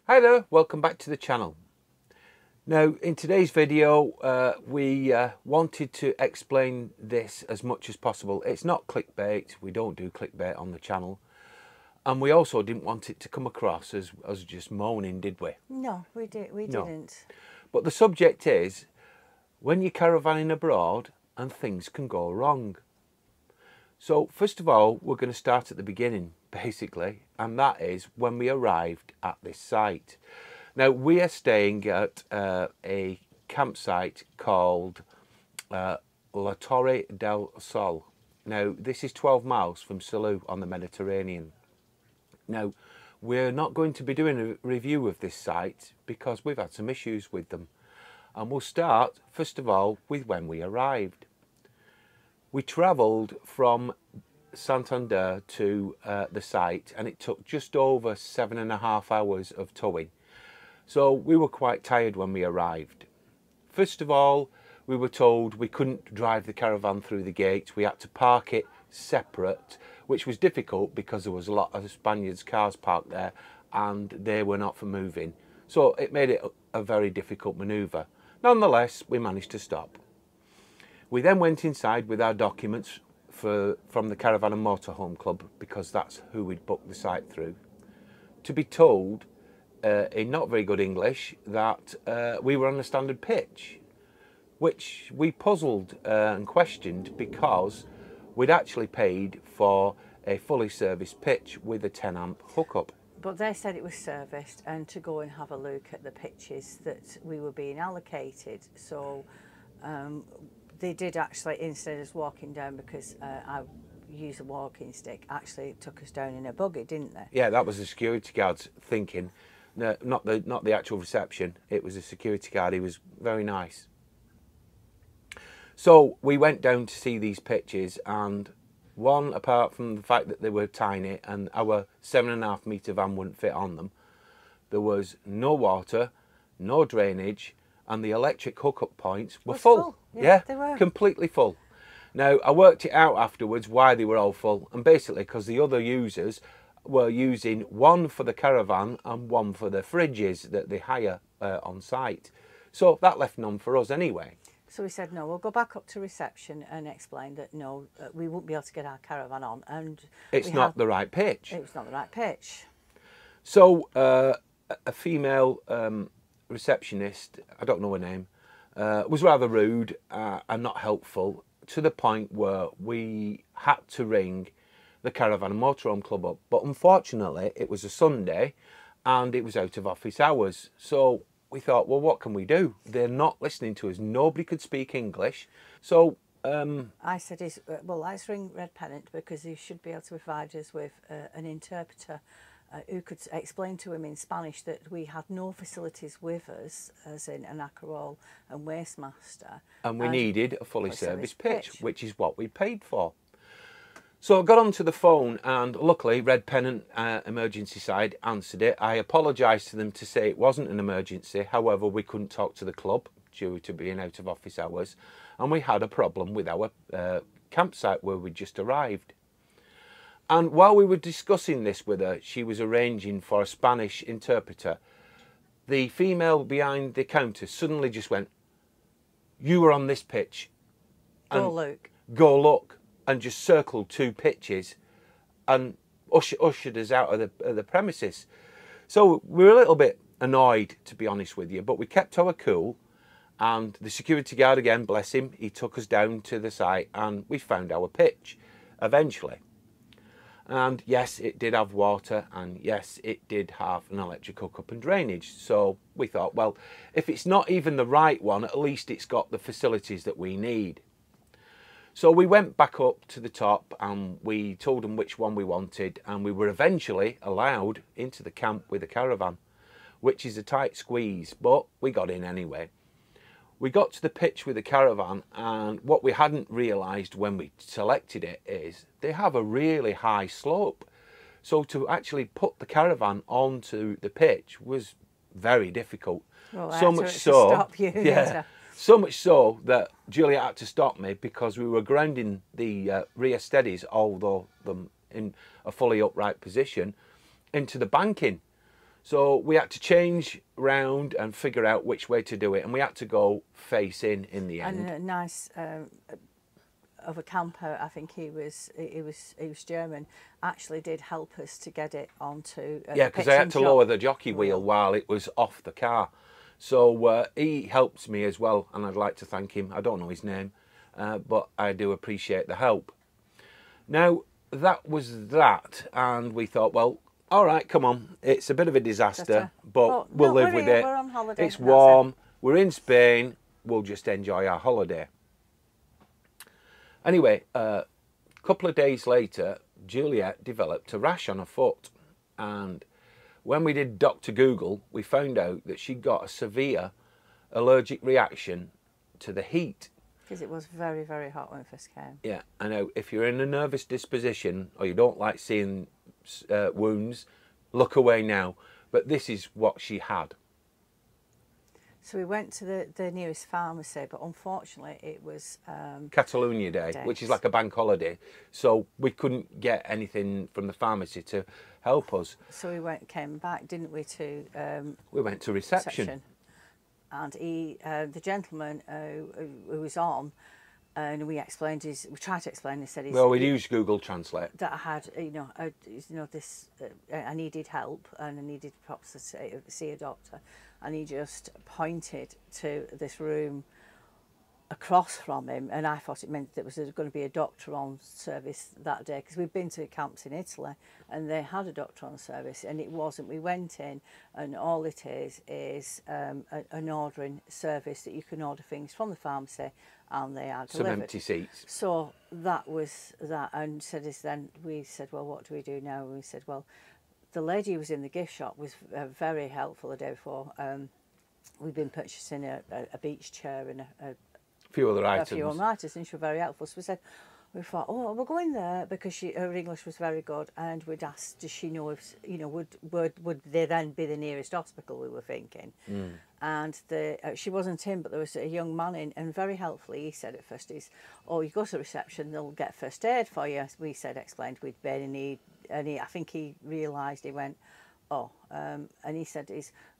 Hi there, welcome back to the channel. Now in today's video we wanted to explain this as much as possible. It's not clickbait, we don't do clickbait on the channel, and we also didn't want it to come across as just moaning, did we? No, we didn't. But the subject is when you're caravanning abroad and things can go wrong. So first of all, we're going to start at the beginning, basically, and that is when we arrived at this site. Now, we are staying at a campsite called La Torre del Sol. Now, this is 12 miles from Salou on the Mediterranean. Now, we're not going to be doing a review of this site because we've had some issues with them. And we'll start, first of all, with when we arrived. We travelled from Santander to the site, and it took just over 7.5 hours of towing. So we were quite tired when we arrived. First of all, we were told we couldn't drive the caravan through the gates. We had to park it separate, which was difficult because there was a lot of Spaniards' cars parked there and they were not for moving. So it made it a very difficult manoeuvre. Nonetheless, we managed to stop. We then went inside with our documents from the Caravan and Motorhome Club, because that's who we'd booked the site through, to be told in not very good English that we were on a standard pitch, which we puzzled and questioned because we'd actually paid for a fully serviced pitch with a 10 amp hookup. But they said it was serviced and to go and have a look at the pitches that we were being allocated. So they did actually, instead of us walking down, because I use a walking stick, actually took us down in a buggy, didn't they? Yeah, that was the security guard's thinking. No, not the actual reception. It was a security guard. He was very nice. So we went down to see these pitches, and one, apart from the fact that they were tiny and our 7.5 metre van wouldn't fit on them, there was no water, no drainage, and the electric hookup points were full. Yeah, they were completely full. Now, I worked it out afterwards why they were all full, and basically because the other users were using one for the caravan and one for the fridges that they hire on site. So that left none for us anyway. So we said, no, we'll go back up to reception and explain that, no, we won't be able to get our caravan on. And it's not the right pitch. It was not the right pitch. So a female receptionist, I don't know her name, was rather rude and not helpful, to the point where we had to ring the Caravan and Motorhome Club up. But unfortunately, it was a Sunday and it was out of office hours. So we thought, well, what can we do? They're not listening to us. Nobody could speak English. So I said, well, let's ring Red Pennant, because he should be able to provide us with an interpreter who could explain to him in Spanish that we had no facilities with us, as in an Acarol and Wastemaster. And we needed a fully serviced pitch, which is what we paid for. So I got onto the phone, and luckily Red Pennant emergency side answered it. I apologised to them to say it wasn't an emergency. However, we couldn't talk to the club due to being out of office hours, and we had a problem with our campsite where we'd just arrived. And while we were discussing this with her, she was arranging for a Spanish interpreter. The female behind the counter suddenly just went, "You were on this pitch. Go look. Go look." And just circled 2 pitches and ushered us out of the premises. So we were a little bit annoyed, to be honest with you, but we kept our cool. And the security guard, again, bless him, he took us down to the site and we found our pitch eventually. And yes, it did have water, and yes, it did have an electric hookup and drainage. So we thought, well, if it's not even the right one, at least it's got the facilities that we need. So we went back up to the top and we told them which one we wanted, and we were eventually allowed into the camp with a caravan, which is a tight squeeze, but we got in anyway. We got to the pitch with the caravan, and what we hadn't realised when we selected it is they have a really high slope. So to actually put the caravan onto the pitch was very difficult. Well, so much so, stop you. yeah, so much so that Juliet had to stop me because we were grounding the rear steadies, although them in a fully upright position, into the banking. So we had to change round and figure out which way to do it, and we had to go face in the end. And a nice of a camper, I think he was German, actually did help us to get it onto Yeah, because I had to lower the jockey wheel while it was off the car. So he helped me as well, and I'd like to thank him. I don't know his name, but I do appreciate the help. Now, that was that, and we thought, well, all right, come on. It's a bit of a disaster, but we'll live with it. We're on holiday. It's warm. We're in Spain. We'll just enjoy our holiday. Anyway, a couple of days later, Juliet developed a rash on her foot. And when we did Dr. Google, we found out that she got a severe allergic reaction to the heat. Because it was very, very hot when we first came. Yeah, I know. If you're in a nervous disposition or you don't like seeing wounds, look away now. But this is what she had. So we went to the nearest pharmacy, but unfortunately it was Catalonia Day, which is like a bank holiday. So we couldn't get anything from the pharmacy to help us. So we came back, didn't we, to... we went to reception. And the gentleman who was on, and we tried to explain. He said, "Well, we used Google Translate." That I had, this. I needed help, and I needed perhaps to see a doctor, and he just pointed to this room across from him, and I thought it meant there was going to be a doctor on service that day, because we'd been to camps in Italy and they had a doctor on service, and it wasn't. We went in, and all it is an ordering service that you can order things from the pharmacy and they are delivered. Some empty seats. So that was that, and then we said, well, what do we do now? And we said, well, the lady who was in the gift shop was very helpful the day before. We'd been purchasing a beach chair and a few other items. A few other items, and she was very helpful. So we thought, oh, we'll go in there, because her English was very good, and we'd asked, does she know if, would they then be the nearest hospital, we were thinking. And she wasn't in, but there was a young man in, and very helpfully he said at first, you go to the reception, they'll get first aid for you. We explained we'd barely need any. I think he realised, he went, and he said,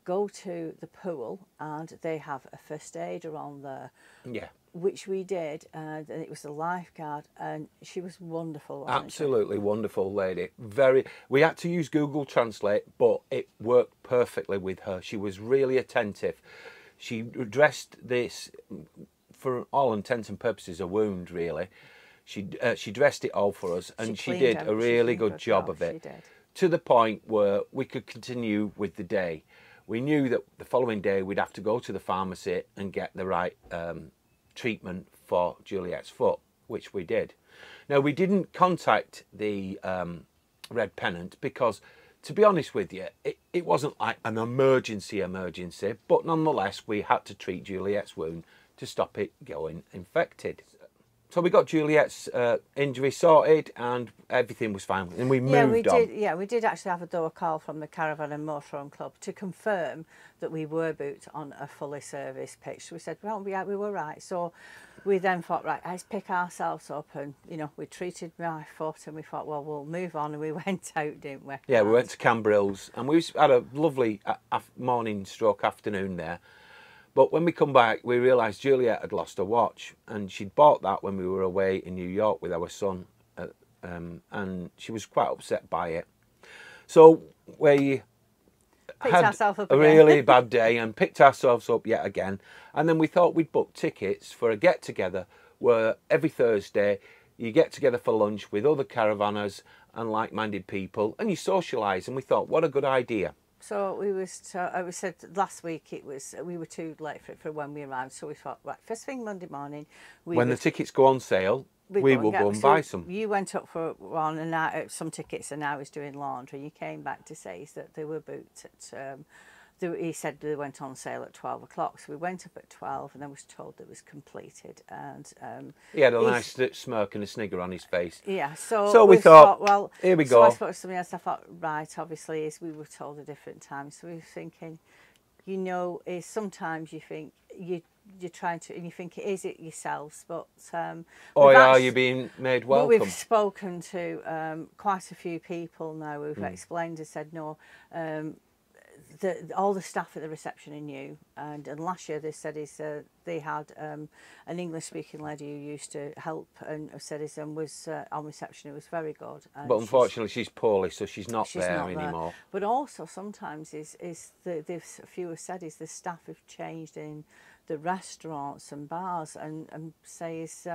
go to the pool and they have a first aider on there. Yeah. Which we did, and it was the lifeguard, and she was wonderful. Absolutely wonderful lady. We had to use Google Translate, but it worked perfectly with her. She was really attentive. She addressed this, for all intents and purposes, a wound, really. She dressed it all for us, and she did a really good job of it. She did. To the point where we could continue with the day. We knew that the following day we'd have to go to the pharmacy and get the right treatment for Juliet's foot, which we did. Now, we didn't contact the Red Pennant because, to be honest with you, it wasn't like an emergency, but nonetheless we had to treat Juliet's wound to stop it going infected. So we got Juliet's injury sorted and everything was fine, and we moved on. We did actually have a call from the Caravan and Motorhome Club to confirm that we were booked on a fully serviced pitch. So we said, well, we were right. So we then thought, right, let's pick ourselves up, and we treated my foot, and we thought, well, we'll move on, and we went out, didn't we? Yeah, we went to Cambrils, and we had a lovely morning stroke afternoon there. But when we come back, we realised Juliet had lost her watch, and she'd bought that when we were away in New York with our son, and she was quite upset by it. So we had a really bad day and picked ourselves up yet again, and then we thought we'd book tickets for a get-together where every Thursday you get together for lunch with other caravanners and like-minded people, and you socialise, and we thought, what a good idea. So we said last week we were too late for when we arrived, so we thought, right, first thing Monday morning. When the tickets go on sale, we will go and buy some. You went up for one, and some tickets, and I was doing laundry. You came back to say that they were booked at. He said they went on sale at 12 o'clock, so we went up at 12, and then was told that it was completed. And he had a nice smirk and a snigger on his face. Yeah, so we thought, well, here we go. So I spoke to somebody else. I thought, right, obviously, as we were told a different time. So we were thinking, is sometimes you think you're trying to, and you think it yourselves, but are you being made welcome? We've spoken to quite a few people now who've explained and said no. all the staff at the reception are new, and last year they said they had an English speaking lady who used to help and said was on reception. It was very good. And but unfortunately she's poorly, so she's not there anymore. But also sometimes the few have said is the staff have changed in the restaurants and bars, and say is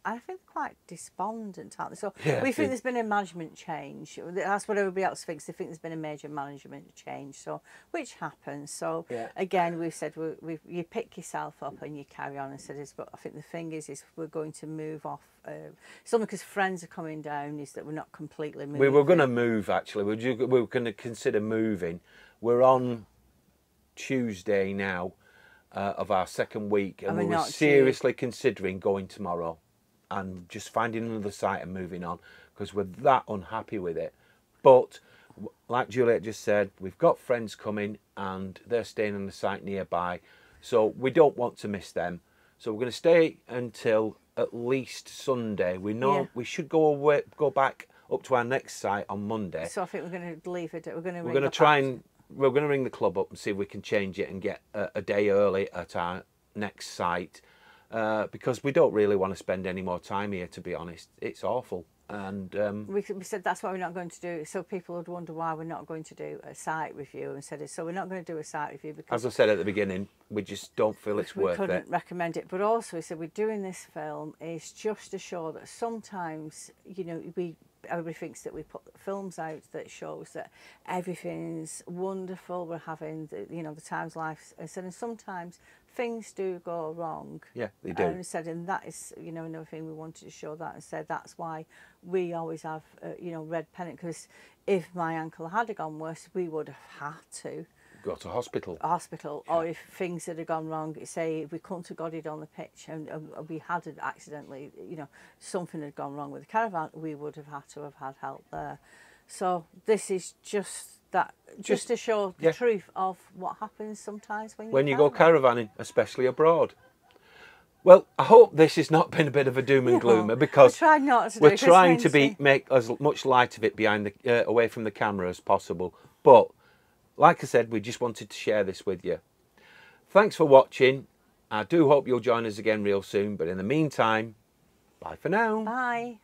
I think quite despondent, aren't they? So yeah, we think there's been a management change. That's what everybody else thinks. They think there's been a major management change, so which happens. So yeah. again, we've said you pick yourself up and you carry on and said this. But I think the thing is we're going to move off. It's only because friends are coming down is that we're not completely moving. We were going to move actually. We were going to consider moving. We're on Tuesday now of our second week, and we were seriously considering going tomorrow and just finding another site and moving on because we're that unhappy with it. But like Juliet just said, we've got friends coming and they're staying on the site nearby, so we don't want to miss them. So we're going to stay until at least Sunday. We know we should go back up to our next site on Monday. So I think we're going to leave it. We're going to ring the club up and see if we can change it and get a day early at our next site. Because we don't really want to spend any more time here, to be honest. It's awful. And we said that's why we're not going to do it. So people would wonder why we're not going to do a site review, and said so we're not going to do a site review because, as I said at the beginning, we just don't feel it's worth it. We couldn't recommend it. But also we said we're doing this film is just to show that sometimes, you know, everybody thinks that we put films out that shows that everything's wonderful, we're having the times life, and sometimes things do go wrong. Yeah, they do. And that is another thing we wanted to show that, and said that's why we always have red pennant, because if my ankle had gone worse we would have had to go to hospital. Or if things had gone wrong, say if we couldn't have got it on the pitch and we had accidentally, something had gone wrong with the caravan, we would have had help there. So this is just to show the truth of what happens sometimes when you go caravanning, especially abroad. Well, I hope this has not been a bit of a doom and gloomer, because we're trying to make as much light of it behind away from the camera as possible. But like I said, we just wanted to share this with you. Thanks for watching. I do hope you'll join us again real soon. But in the meantime, bye for now. Bye.